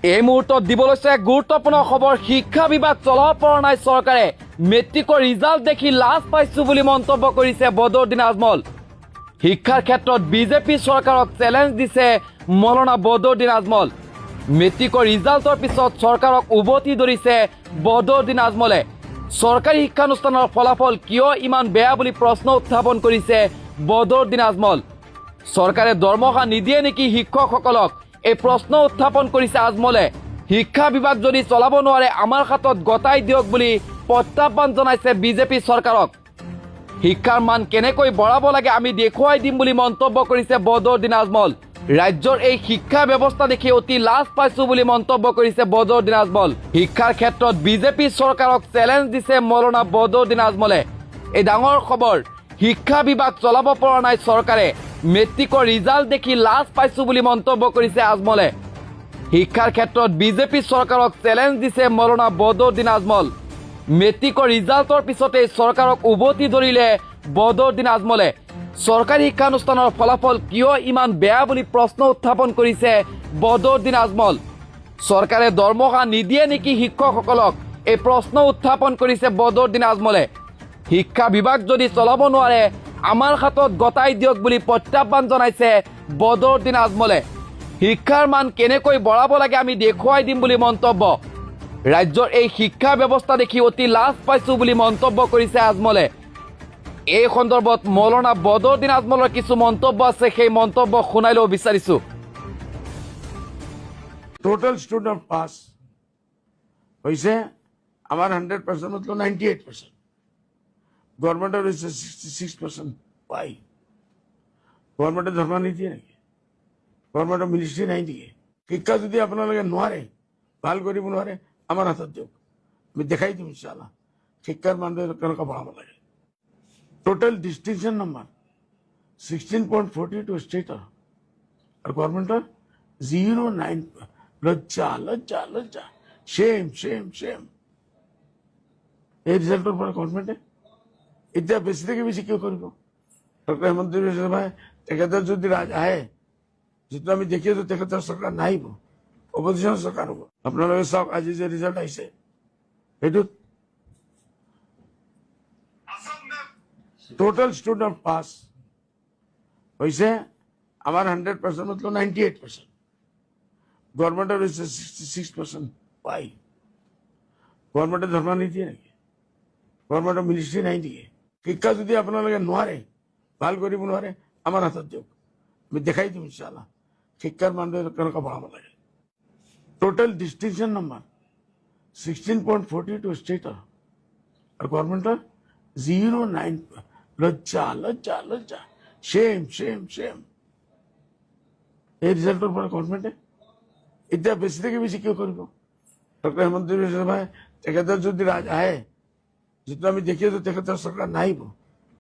এই মুহূৰ্তত দিব লৈছে গুৰুত্বপূৰ্ণ খবৰ। শিক্ষা বিভাগ চলাব পৰা নাই চৰকাৰে। মেট্ৰিকৰ ৰিজাল্ট দেখি লাজ পাইছো বুলি মন্তব্য কৰিছে বদৰুদ্দিন আজমল। শিক্ষাৰ ক্ষেত্ৰত বিজেপি চৰকাৰক চেলেঞ্জ দিছে মৌলানা বদৰুদ্দিন আজমল। মেট্ৰিকৰ ৰিজাল্টৰ পিছত চৰকাৰক উভতি ধৰিছে বদৰুদ্দিন আজমলে। চৰকাৰী শিক্ষানুষ্ঠানৰ ফলাফল কিয় ইমান বেয়া বুলি প্ৰশ্ন উত্থাপন কৰিছে বদৰুদ্দিন আজমল। চৰকাৰে দৰমহা নিদিয়ে নেকি শিক্ষকসকলক, এই প্ৰশ্ন উত্থাপন কৰিছে আজমলে। শিক্ষা বিভাগ যদি চলাব নোৱাৰে আমাৰ হাতত গতাই দিয়ক বুলি প্ৰত্যাহ্বান জনাইছে বিজেপি চৰকাৰক। শিক্ষাৰ মান কেনেকৈ বঢ়াব লাগে আমি দেখুৱাই দিম বুলি মন্তব্য কৰিছে বদৰুদ্দিন আজমল। ৰাজ্যৰ এই শিক্ষা ব্যৱস্থা দেখি অতি লাজ পাইছো বুলি মন্তব্য কৰিছে বদৰুদ্দিন আজমল। শিক্ষাৰ ক্ষেত্ৰত বিজেপি চৰকাৰক চেলেঞ্জ দিছে মৌলানা বদৰুদ্দিন আজমলে। এই ডাঙৰ খবৰ, শিক্ষা বিভাগ চলাব পৰা নাই চৰকাৰে। মেট্ৰিকৰ ৰিজাল্ট দেখি লাজ পাইছো বুলি মন্তব্য কৰিছে আজমলে। শিক্ষাৰ ক্ষেত্ৰত বিজেপি চৰকাৰক চেলেঞ্জ দিছে মৌলানা বদৰুদ্দিন আজমল। মেট্ৰিকৰ ৰিজাল্টৰ পিছতেই চৰকাৰক উভতি ধৰিলে বদৰুদ্দিন আজমলে। চৰকাৰী শিক্ষানুষ্ঠানৰ ফলাফল কিয় ইমান বেয়া বুলি প্ৰশ্ন উত্থাপন কৰিছে বদৰুদ্দিন আজমল। চৰকাৰে দৰমহা নিদিয়ে নেকি শিক্ষকসকলক, এই প্ৰশ্ন উত্থাপন কৰিছে বদৰুদ্দিন আজমলে। শিক্ষা বিভাগ যদি চলাব নোৱাৰে আমাৰ হাতত গতাই দিয়ক বুলি প্ৰত্যাহ্বান জনাইছে বদৰুদ্দিন আজমলে। শিক্ষাৰ মান কেনেকৈ বঢ়াব লাগে আমি দেখুৱাই দিম বুলি মন্তব্য। ৰাজ্যৰ এই শিক্ষা ব্যৱস্থা দেখি অতি লাজ পাইছো বুলি মন্তব্য কৰিছে আজমলে। এই সন্দৰ্ভত মৌলানা বদৰুদ্দিন আজমলৰ কিছু মন্তব্য আছে, সেই মন্তব্য শুনাই ল'ব বিচাৰিছো। টোটাল স্টুডেন্ট পাস হয়েছে আমার 100% মতলব 98%, গভর্নমেন্টের হয়েছে 66%। পাই গভর্নমেন্টের ধর্মা নীতি নাকি, গভর্নমেন্টের মিনিস্ট্রি নাই দিকে। শিক্ষা যদি আপনার নোৱাৰে ভাল কৰিব নোৱাৰে আমাৰ হাতত দিয়ক, আমি দেখাই দিম ইনশাআল্লাহ শিক্ষাৰ মান কেনেকুৱা বঢ়াব লাগে। টোটাল ডিস্টিংশন নাম্বাৰ 16.42 স্টেটৰ আৰ গভৰ্নমেন্টেৰ 09। লজ্জা লজ্জা লজ্জা, সেম সেম সেম। এই ৰিজাল্টৰ পৰা গভৰ্নমেণ্টে এতিয়া বেছি থেকে বেছি কিয় কৰিব? ডক্টৰ হেমন্ত বিশ্ব ভাই তেখেতৰ যদি ৰাজ আহে, যিটো আমি দেখি আছো তেখেতৰ চৰকাৰ নাহিব, অপজিশ্যনৰ চৰকাৰ হ'ব। আপোনালোকে চাওক আজি যে ৰিজাল্ট আহিছে সেইটোত টোটাল স্টুডেন্ট পাস হয়েছে আমার 100% মতলব 98%, গভর্নমেন্টের হয়েছে 66%। পাই গভর্নমেন্টের ধর্মা নীতি নাকি, গভর্নমেন্টের মিনিস্ট্রি নাই দিকে। শিক্ষা যদি আপনার নোৱাৰে ভাল কৰিব নোৱাৰে আমাৰ হাতত দিয়ক, আমি দেখাই দিম ইনশাআল্লাহ শিক্ষাৰ মান কেনেকুৱা বঢ়াব লাগে। টোটাল ডিস্টিংশন নাম্বাৰ 16.42 স্টেটৰ আৰ গভৰ্নমেন্টেৰ 09। লজ্জা লজ্জা লজ্জা, সেম সেম সেম। এই ৰিজাল্টৰ পৰা গভৰ্নমেণ্টে এতিয়া বেছি থেকে বেছি কিয় কৰিব? ডক্টৰ হেমন্ত বিশ্ব ভাই তেখেতৰ যদি ৰাজ আহে, যিটো আমি দেখি আছো তেখেতৰ চৰকাৰ নাহিব,